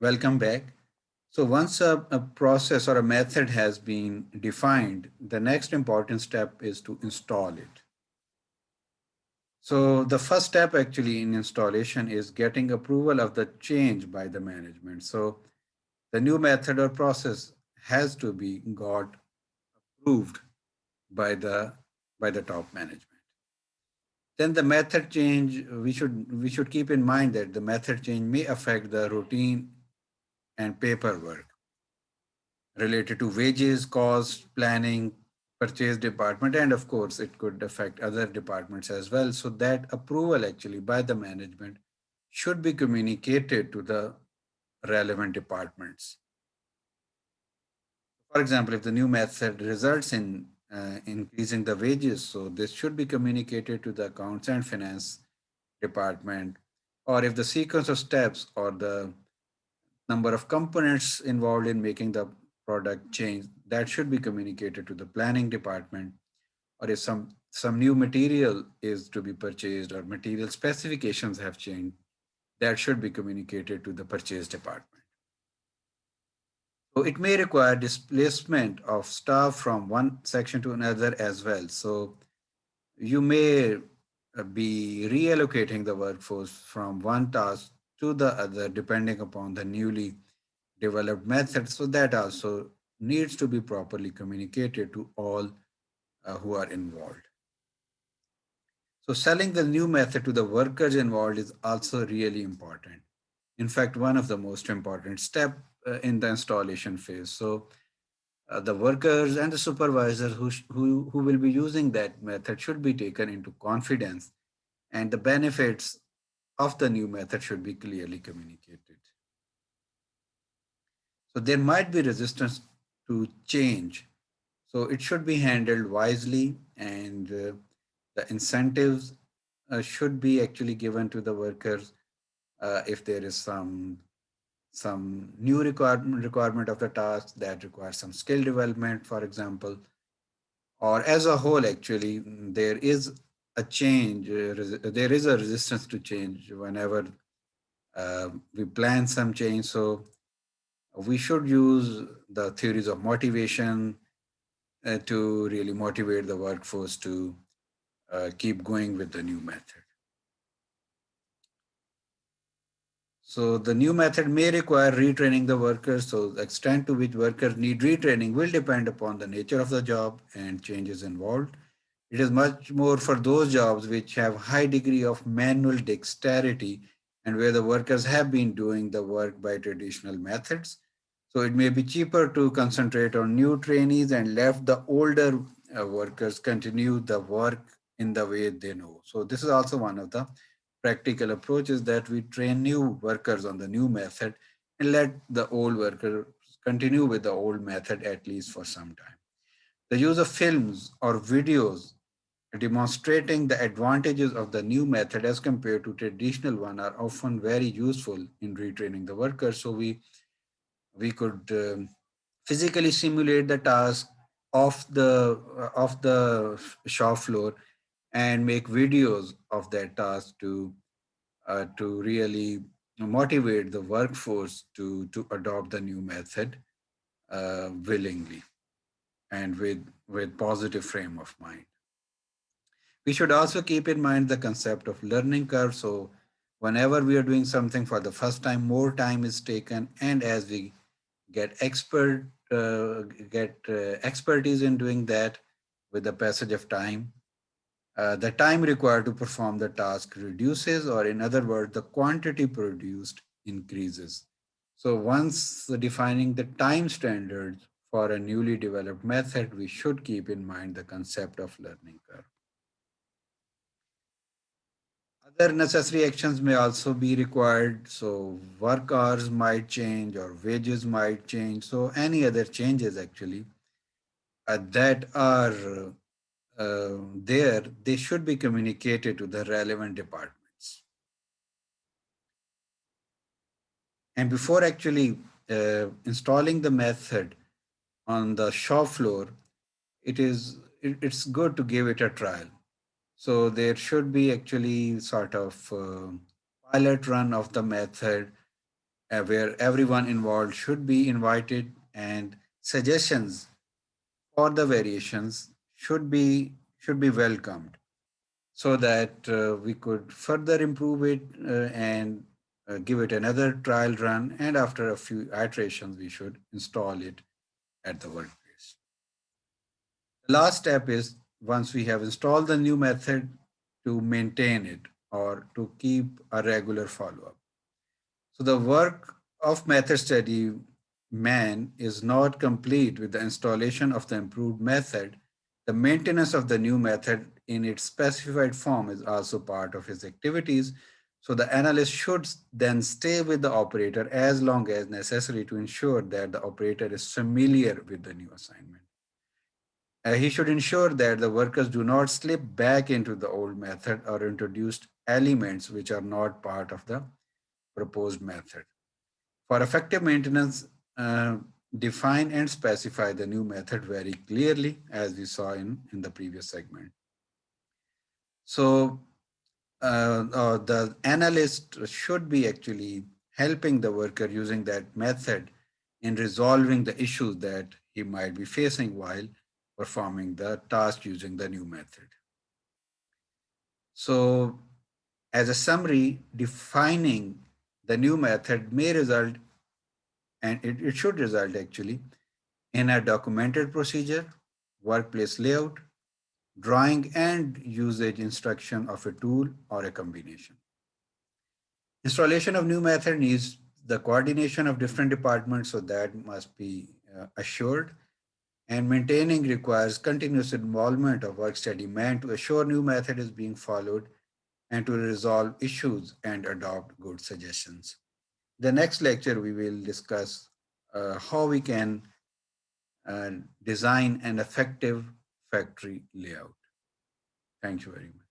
Welcome back. So once a process or a method has been defined, the next important step is to install it. So the first step actually in installation is getting approval of the change by the management. So the new method or process has to be got approved by the top management. Then the method change, we should keep in mind that the method change may affect the routine and paperwork related to wages, cost, planning, purchase department, and of course, it could affect other departments as well. So that approval actually by the management should be communicated to the relevant departments. For example, if the new method results in increasing the wages, so this should be communicated to the accounts and finance department. Or if the sequence of steps or the number of components involved in making the product change, that should be communicated to the planning department. Or if some new material is to be purchased or material specifications have changed, that should be communicated to the purchase department. So it may require displacement of staff from one section to another as well. So you may be reallocating the workforce from one task to the other depending upon the newly developed method. So that also needs to be properly communicated to all who are involved. So selling the new method to the workers involved is also really important. In fact, one of the most important step in the installation phase. So the workers and the supervisors who will be using that method should be taken into confidence, and the benefits of the new method should be clearly communicated. So there might be resistance to change. So it should be handled wisely, and the incentives should be actually given to the workers if there is some new requirement of the task that requires some skill development, for example, or as a whole, actually, there is a change, there is a resistance to change whenever we plan some change. So we should use the theories of motivation to really motivate the workforce to keep going with the new method. So the new method may require retraining the workers. So the extent to which workers need retraining will depend upon the nature of the job and changes involved. It is much more for those jobs which have high degree of manual dexterity and where the workers have been doing the work by traditional methods. So it may be cheaper to concentrate on new trainees and left the older workers continue the work in the way they know. So this is also one of the practical approaches, that we train new workers on the new method and let the old workers continue with the old method at least for some time. The use of films or videos demonstrating the advantages of the new method as compared to traditional one are often very useful in retraining the workers. So we could physically simulate the task of the shop floor and make videos of that task to really motivate the workforce to adopt the new method willingly and with positive frame of mind. We should also keep in mind the concept of learning curve. So whenever we are doing something for the first time, more time is taken, and as we get expertise in doing that with the passage of time, the time required to perform the task reduces, or in other words, the quantity produced increases. So once defining the time standards for a newly developed method, we should keep in mind the concept of learning curve. Other necessary actions may also be required. So work hours might change or wages might change. So any other changes actually that are there, they should be communicated to the relevant departments. And before actually installing the method on the shop floor, it's good to give it a trial. So there should be actually sort of pilot run of the method where everyone involved should be invited and suggestions for the variations should be welcomed so that we could further improve it and give it another trial run, and after a few iterations we should install it at the workplace. The last step is, once we have installed the new method, to maintain it or to keep a regular follow-up. So the work of method study man is not complete with the installation of the improved method. The maintenance of the new method in its specified form is also part of his activities. So the analyst should then stay with the operator as long as necessary to ensure that the operator is familiar with the new assignment. He should ensure that the workers do not slip back into the old method or introduced elements which are not part of the proposed method. For effective maintenance, define and specify the new method very clearly, as we saw in the previous segment. So the analyst should be actually helping the worker using that method in resolving the issues that he might be facing while performing the task using the new method. So as a summary, defining the new method may result, and it should result actually, in a documented procedure, workplace layout, drawing and usage instruction of a tool or a combination. Installation of new method needs the coordination of different departments, so that must be assured. And maintaining requires continuous involvement of work study man to assure new method is being followed and to resolve issues and adopt good suggestions. The next lecture we will discuss how we can design an effective factory layout. Thank you very much.